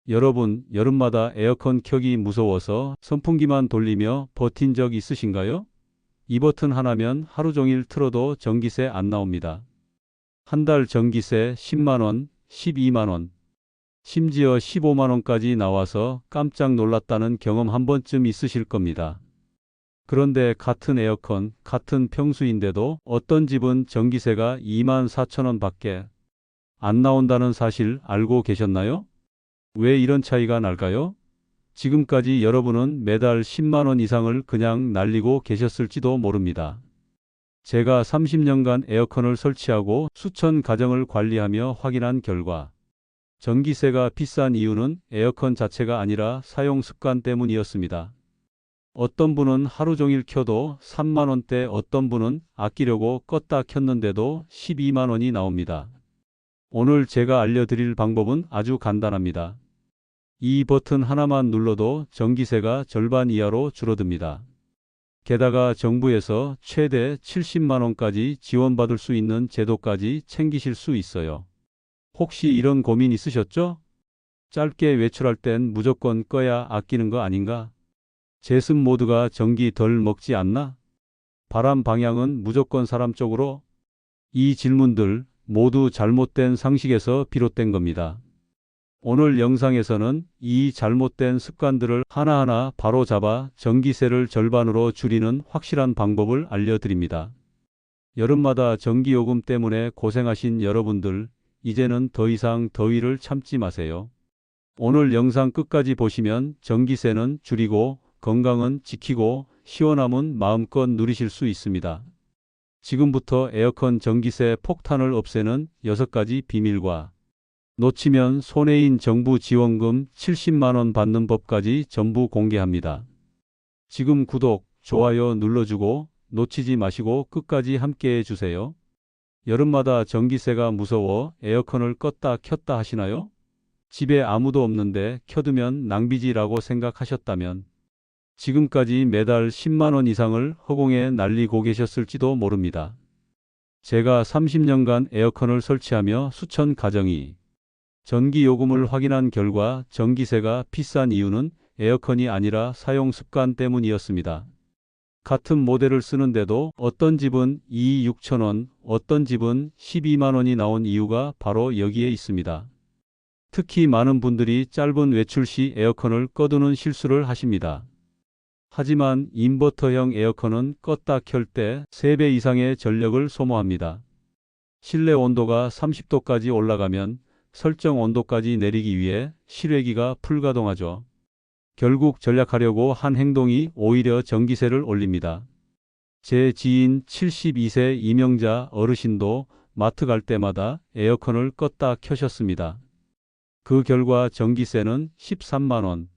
여러분, 여름마다 에어컨 켜기 무서워서 선풍기만 돌리며 버틴 적 있으신가요? 이 버튼 하나면 하루 종일 틀어도 전기세 안 나옵니다. 한 달 전기세 10만 원, 12만 원, 심지어 15만 원까지 나와서 깜짝 놀랐다는 경험 한 번쯤 있으실 겁니다. 그런데 같은 에어컨, 같은 평수인데도 어떤 집은 전기세가 2만 4천 원 밖에 안 나온다는 사실 알고 계셨나요? 왜 이런 차이가 날까요? 지금까지 여러분은 매달 10만 원 이상을 그냥 날리고 계셨을지도 모릅니다. 제가 30년간 에어컨을 설치하고 수천 가정을 관리하며 확인한 결과 전기세가 비싼 이유는 에어컨 자체가 아니라 사용 습관 때문이었습니다. 어떤 분은 하루 종일 켜도 3만 원대, 어떤 분은 아끼려고 껐다 켰는데도 12만 원이 나옵니다. 오늘 제가 알려드릴 방법은 아주 간단합니다. 이 버튼 하나만 눌러도 전기세가 절반 이하로 줄어듭니다. 게다가 정부에서 최대 70만 원까지 지원받을 수 있는 제도까지 챙기실 수 있어요. 혹시 이런 고민 있으셨죠? 짧게 외출할 땐 무조건 꺼야 아끼는 거 아닌가? 제습 모드가 전기 덜 먹지 않나? 바람 방향은 무조건 사람 쪽으로? 이 질문들 모두 잘못된 상식에서 비롯된 겁니다. 오늘 영상에서는 이 잘못된 습관들을 하나하나 바로잡아 전기세를 절반으로 줄이는 확실한 방법을 알려드립니다. 여름마다 전기요금 때문에 고생하신 여러분들, 이제는 더 이상 더위를 참지 마세요. 오늘 영상 끝까지 보시면 전기세는 줄이고 건강은 지키고 시원함은 마음껏 누리실 수 있습니다. 지금부터 에어컨 전기세 폭탄을 없애는 6가지 비밀과 놓치면 손해인 정부 지원금 70만 원 받는 법까지 전부 공개합니다. 지금 구독, 좋아요 눌러주고 놓치지 마시고 끝까지 함께해 주세요. 여름마다 전기세가 무서워 에어컨을 껐다 켰다 하시나요? 집에 아무도 없는데 켜두면 낭비지라고 생각하셨다면 지금까지 매달 10만 원 이상을 허공에 날리고 계셨을지도 모릅니다. 제가 30년간 에어컨을 설치하며 수천 가정이 전기요금을 확인한 결과 전기세가 비싼 이유는 에어컨이 아니라 사용 습관 때문이었습니다. 같은 모델을 쓰는데도 어떤 집은 2, 6천 원, 어떤 집은 12만 원이 나온 이유가 바로 여기에 있습니다. 특히 많은 분들이 짧은 외출 시 에어컨을 꺼두는 실수를 하십니다. 하지만 인버터형 에어컨은 껐다 켤 때 3배 이상의 전력을 소모합니다. 실내 온도가 30도까지 올라가면 설정 온도까지 내리기 위해 실외기가 불가동하죠. 결국 절약하려고 한 행동이 오히려 전기세를 올립니다. 제 지인 72세 이명자 어르신도 마트 갈 때마다 에어컨을 껐다 켜셨습니다. 그 결과 전기세는 13만 원.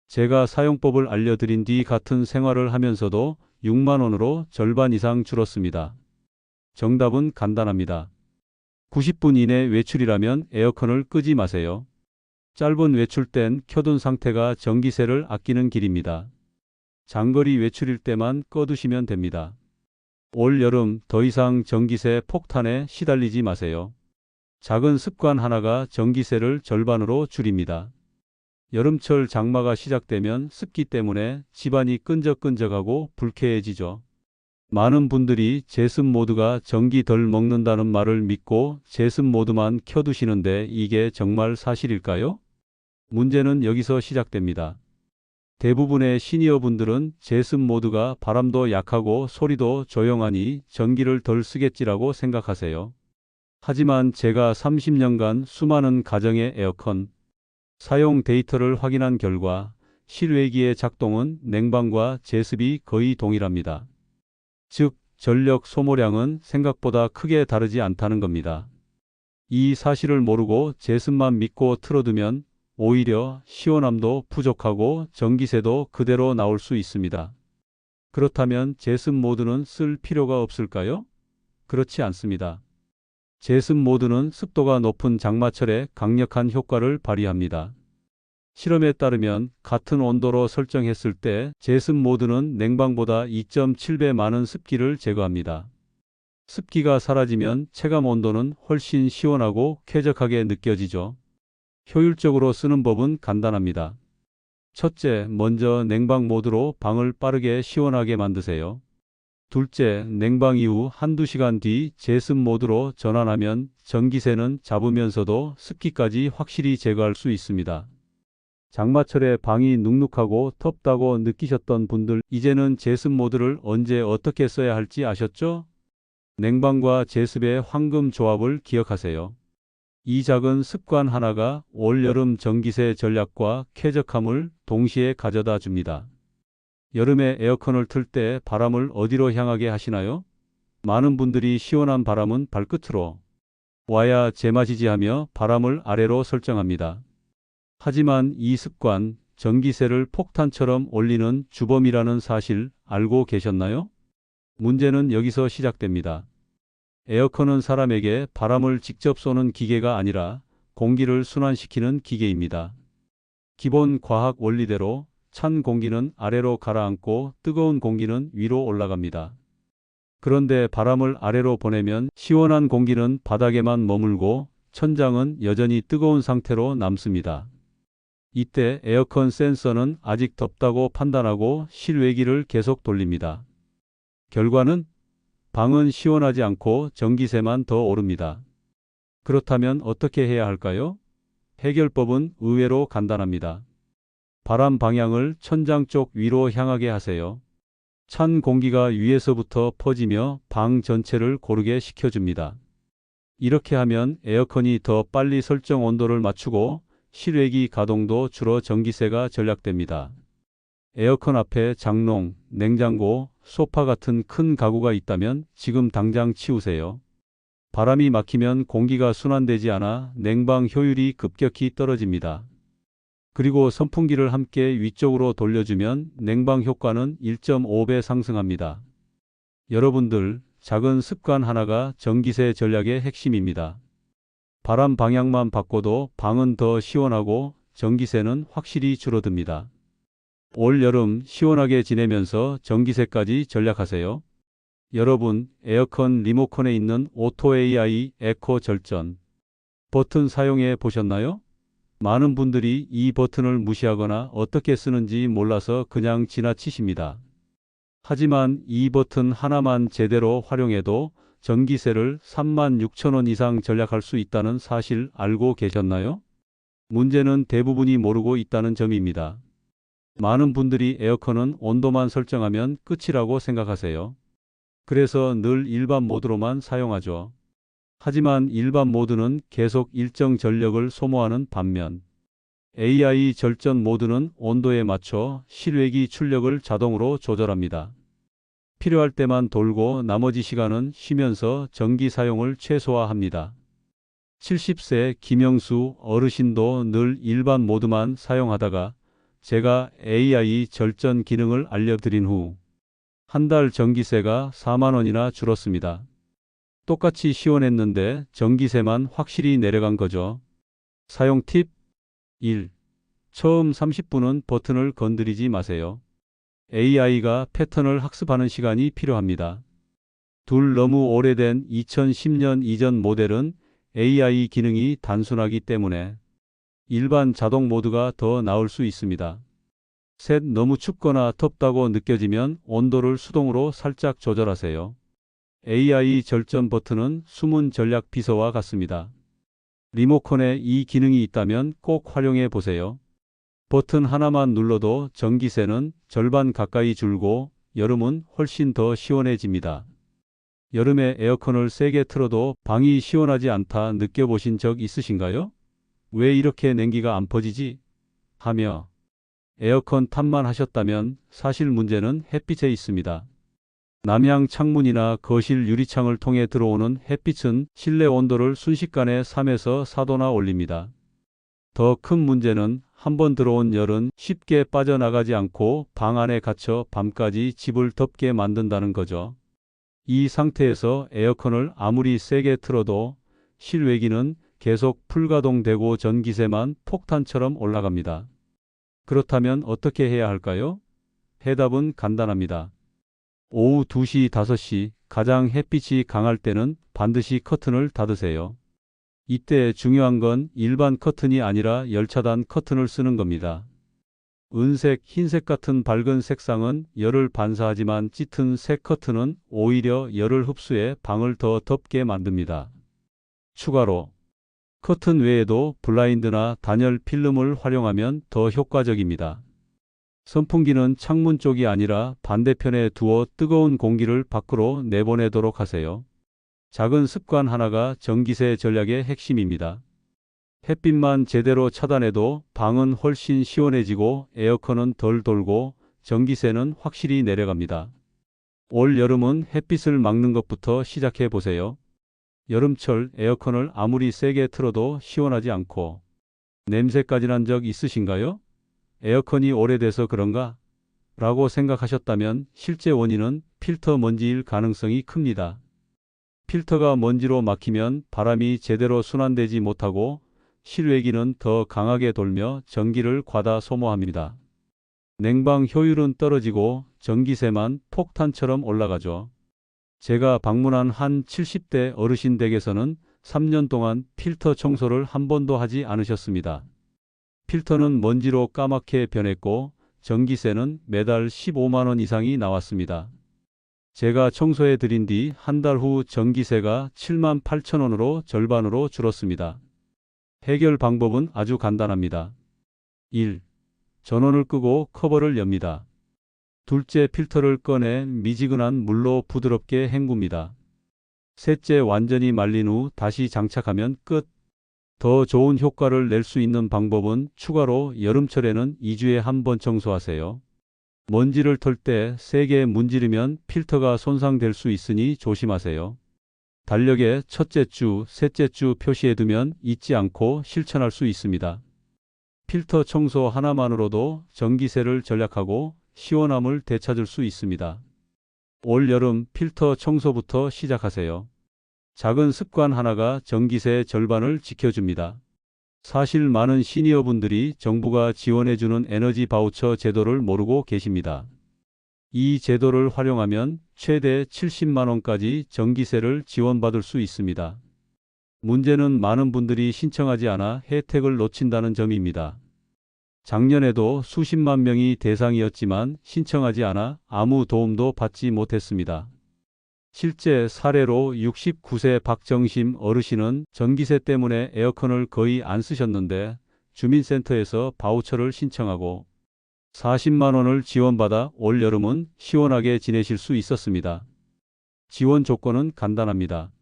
제가 사용법을 알려드린 뒤 같은 생활을 하면서도 6만 원으로 절반 이상 줄었습니다. 정답은 간단합니다. 90분 이내 외출이라면 에어컨을 끄지 마세요. 짧은 외출 땐 켜둔 상태가 전기세를 아끼는 길입니다. 장거리 외출일 때만 꺼두시면 됩니다. 올 여름 더 이상 전기세 폭탄에 시달리지 마세요. 작은 습관 하나가 전기세를 절반으로 줄입니다. 여름철 장마가 시작되면 습기 때문에 집안이 끈적끈적하고 불쾌해지죠. 많은 분들이 제습 모드가 전기 덜 먹는다는 말을 믿고 제습 모드만 켜두시는데 이게 정말 사실일까요? 문제는 여기서 시작됩니다. 대부분의 시니어 분들은 제습 모드가 바람도 약하고 소리도 조용하니 전기를 덜 쓰겠지라고 생각하세요. 하지만 제가 30년간 수많은 가정의 에어컨 사용 데이터를 확인한 결과 실외기의 작동은 냉방과 제습이 거의 동일합니다. 즉, 전력 소모량은 생각보다 크게 다르지 않다는 겁니다. 이 사실을 모르고 제습만 믿고 틀어두면 오히려 시원함도 부족하고 전기세도 그대로 나올 수 있습니다. 그렇다면 제습 모드는 쓸 필요가 없을까요? 그렇지 않습니다. 제습 모드는 습도가 높은 장마철에 강력한 효과를 발휘합니다. 실험에 따르면 같은 온도로 설정했을 때 제습 모드는 냉방보다 2.7배 많은 습기를 제거합니다. 습기가 사라지면 체감 온도는 훨씬 시원하고 쾌적하게 느껴지죠. 효율적으로 쓰는 법은 간단합니다. 첫째, 먼저 냉방 모드로 방을 빠르게 시원하게 만드세요. 둘째, 냉방 이후 한두 시간 뒤 제습 모드로 전환하면 전기세는 잡으면서도 습기까지 확실히 제거할 수 있습니다. 장마철에 방이 눅눅하고 덥다고 느끼셨던 분들, 이제는 제습 모드를 언제 어떻게 써야 할지 아셨죠? 냉방과 제습의 황금 조합을 기억하세요. 이 작은 습관 하나가 올-여름 전기세 전략과 쾌적함을 동시에 가져다 줍니다. 여름에 에어컨을 틀 때 바람을 어디로 향하게 하시나요? 많은 분들이 시원한 바람은 발끝으로 와야 제맛이지 하며 바람을 아래로 설정합니다. 하지만 이 습관, 전기세를 폭탄처럼 올리는 주범이라는 사실 알고 계셨나요? 문제는 여기서 시작됩니다. 에어컨은 사람에게 바람을 직접 쏘는 기계가 아니라 공기를 순환시키는 기계입니다. 기본 과학 원리대로 찬 공기는 아래로 가라앉고 뜨거운 공기는 위로 올라갑니다. 그런데 바람을 아래로 보내면 시원한 공기는 바닥에만 머물고 천장은 여전히 뜨거운 상태로 남습니다. 이때 에어컨 센서는 아직 덥다고 판단하고 실외기를 계속 돌립니다. 결과는 방은 시원하지 않고 전기세만 더 오릅니다. 그렇다면 어떻게 해야 할까요? 해결법은 의외로 간단합니다. 바람 방향을 천장 쪽 위로 향하게 하세요. 찬 공기가 위에서부터 퍼지며 방 전체를 고르게 식혀줍니다. 이렇게 하면 에어컨이 더 빨리 설정 온도를 맞추고 실외기 가동도 줄어 전기세가 절약됩니다. 에어컨 앞에 장롱, 냉장고, 소파 같은 큰 가구가 있다면 지금 당장 치우세요. 바람이 막히면 공기가 순환되지 않아 냉방 효율이 급격히 떨어집니다. 그리고 선풍기를 함께 위쪽으로 돌려주면 냉방 효과는 1.5배 상승합니다. 여러분들, 작은 습관 하나가 전기세 전략의 핵심입니다. 바람 방향만 바꿔도 방은 더 시원하고 전기세는 확실히 줄어듭니다. 올 여름 시원하게 지내면서 전기세까지 절약하세요. 여러분, 에어컨 리모컨에 있는 오토 AI 에코 절전 버튼 사용해 보셨나요? 많은 분들이 이 버튼을 무시하거나 어떻게 쓰는지 몰라서 그냥 지나치십니다. 하지만 이 버튼 하나만 제대로 활용해도 전기세를 36,000원 이상 절약할 수 있다는 사실 알고 계셨나요? 문제는 대부분이 모르고 있다는 점입니다. 많은 분들이 에어컨은 온도만 설정하면 끝이라고 생각하세요. 그래서 늘 일반 모드로만 사용하죠. 하지만 일반 모드는 계속 일정 전력을 소모하는 반면 AI 절전 모드는 온도에 맞춰 실외기 출력을 자동으로 조절합니다. 필요할 때만 돌고 나머지 시간은 쉬면서 전기 사용을 최소화합니다. 70세 김영수 어르신도 늘 일반 모드만 사용하다가 제가 AI 절전 기능을 알려드린 후 한 달 전기세가 4만 원이나 줄었습니다. 똑같이 시원했는데 전기세만 확실히 내려간 거죠. 사용 팁 1. 처음 30분은 버튼을 건드리지 마세요. AI가 패턴을 학습하는 시간이 필요합니다. 둘, 너무 오래된 2010년 이전 모델은 AI 기능이 단순하기 때문에 일반 자동 모드가 더 나을 수 있습니다. 셋, 너무 춥거나 덥다고 느껴지면 온도를 수동으로 살짝 조절하세요. AI 절전 버튼은 숨은 전략 비서와 같습니다. 리모컨에 이 기능이 있다면 꼭 활용해 보세요. 버튼 하나만 눌러도 전기세는 절반 가까이 줄고 여름은 훨씬 더 시원해집니다. 여름에 에어컨을 세게 틀어도 방이 시원하지 않다 느껴보신 적 있으신가요? 왜 이렇게 냉기가 안 퍼지지? 하며 에어컨 탓만 하셨다면 사실 문제는 햇빛에 있습니다. 남향 창문이나 거실 유리창을 통해 들어오는 햇빛은 실내 온도를 순식간에 3에서 4도나 올립니다. 더 큰 문제는 한번 들어온 열은 쉽게 빠져나가지 않고 방 안에 갇혀 밤까지 집을 덥게 만든다는 거죠. 이 상태에서 에어컨을 아무리 세게 틀어도 실외기는 계속 풀가동되고 전기세만 폭탄처럼 올라갑니다. 그렇다면 어떻게 해야 할까요? 해답은 간단합니다. 오후 2시, 5시 가장 햇빛이 강할 때는 반드시 커튼을 닫으세요. 이때 중요한 건 일반 커튼이 아니라 열차단 커튼을 쓰는 겁니다. 은색, 흰색 같은 밝은 색상은 열을 반사하지만 짙은 색 커튼은 오히려 열을 흡수해 방을 더 덥게 만듭니다. 추가로 커튼 외에도 블라인드나 단열 필름을 활용하면 더 효과적입니다. 선풍기는 창문 쪽이 아니라 반대편에 두어 뜨거운 공기를 밖으로 내보내도록 하세요. 작은 습관 하나가 전기세 전략의 핵심입니다. 햇빛만 제대로 차단해도 방은 훨씬 시원해지고 에어컨은 덜 돌고 전기세는 확실히 내려갑니다. 올 여름은 햇빛을 막는 것부터 시작해 보세요. 여름철 에어컨을 아무리 세게 틀어도 시원하지 않고 냄새까지 난 적 있으신가요? 에어컨이 오래돼서 그런가? 라고 생각하셨다면 실제 원인은 필터 먼지일 가능성이 큽니다. 필터가 먼지로 막히면 바람이 제대로 순환되지 못하고 실외기는 더 강하게 돌며 전기를 과다 소모합니다. 냉방 효율은 떨어지고 전기세만 폭탄처럼 올라가죠. 제가 방문한 한 70대 어르신 댁에서는 3년 동안 필터 청소를 한 번도 하지 않으셨습니다. 필터는 먼지로 까맣게 변했고 전기세는 매달 15만 원 이상이 나왔습니다. 제가 청소해 드린 뒤 한 달 후 전기세가 7만 8천 원으로 절반으로 줄었습니다. 해결 방법은 아주 간단합니다. 1. 전원을 끄고 커버를 엽니다. 둘째, 필터를 꺼내 미지근한 물로 부드럽게 헹굽니다. 셋째, 완전히 말린 후 다시 장착하면 끝. 더 좋은 효과를 낼 수 있는 방법은 추가로 여름철에는 2주에 한 번 청소하세요. 먼지를 털 때 세게 문지르면 필터가 손상될 수 있으니 조심하세요. 달력에 첫째 주, 셋째 주 표시해두면 잊지 않고 실천할 수 있습니다. 필터 청소 하나만으로도 전기세를 절약하고 시원함을 되찾을 수 있습니다. 올 여름 필터 청소부터 시작하세요. 작은 습관 하나가 전기세 절반을 지켜줍니다. 사실 많은 시니어분들이 정부가 지원해주는 에너지 바우처 제도를 모르고 계십니다. 이 제도를 활용하면 최대 70만 원까지 전기세를 지원받을 수 있습니다. 문제는 많은 분들이 신청하지 않아 혜택을 놓친다는 점입니다. 작년에도 수십만 명이 대상이었지만 신청하지 않아 아무 도움도 받지 못했습니다. 실제 사례로 69세 박정심 어르신은 전기세 때문에 에어컨을 거의 안 쓰셨는데 주민센터에서 바우처를 신청하고 40만 원을 지원받아 올 여름은 시원하게 지내실 수 있었습니다. 지원 조건은 간단합니다.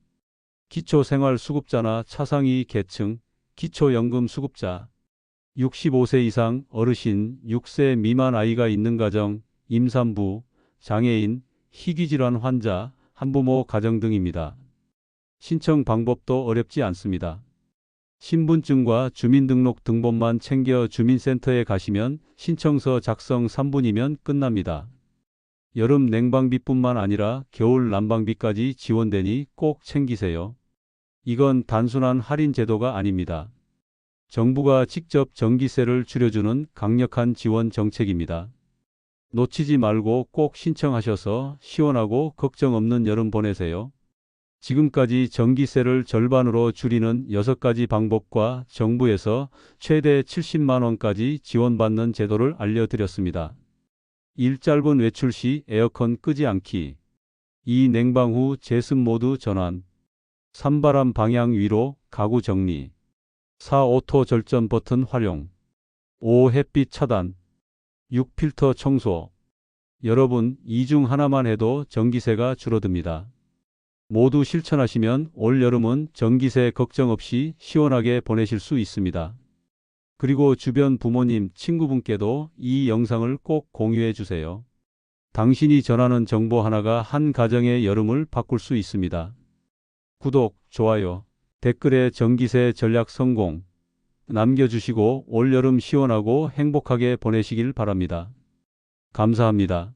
기초생활수급자나 차상위 계층, 기초연금수급자, 65세 이상 어르신, 6세 미만 아이가 있는 가정, 임산부, 장애인, 희귀질환 환자, 한부모 가정 등입니다. 신청 방법도 어렵지 않습니다. 신분증과 주민등록 등본만 챙겨 주민센터에 가시면 신청서 작성 3분이면 끝납니다. 여름 냉방비뿐만 아니라 겨울 난방비까지 지원되니 꼭 챙기세요. 이건 단순한 할인 제도가 아닙니다. 정부가 직접 전기세를 줄여주는 강력한 지원 정책입니다. 놓치지 말고 꼭 신청하셔서 시원하고 걱정 없는 여름 보내세요. 지금까지 전기세를 절반으로 줄이는 6가지 방법과 정부에서 최대 70만 원까지 지원받는 제도를 알려드렸습니다. 1. 짧은 외출 시 에어컨 끄지 않기. 2. 냉방 후 제습 모드 전환. 3. 바람 방향 위로 가구 정리. 4. 오토 절전 버튼 활용. 5. 햇빛 차단. 6. 필터 청소. 여러분, 이 중 하나만 해도 전기세가 줄어듭니다. 모두 실천하시면 올 여름은 전기세 걱정 없이 시원하게 보내실 수 있습니다. 그리고 주변 부모님, 친구분께도 이 영상을 꼭 공유해 주세요. 당신이 전하는 정보 하나가 한 가정의 여름을 바꿀 수 있습니다. 구독, 좋아요, 댓글에 전기세 전략 성공 남겨주시고 올 여름 시원하고 행복하게 보내시길 바랍니다. 감사합니다.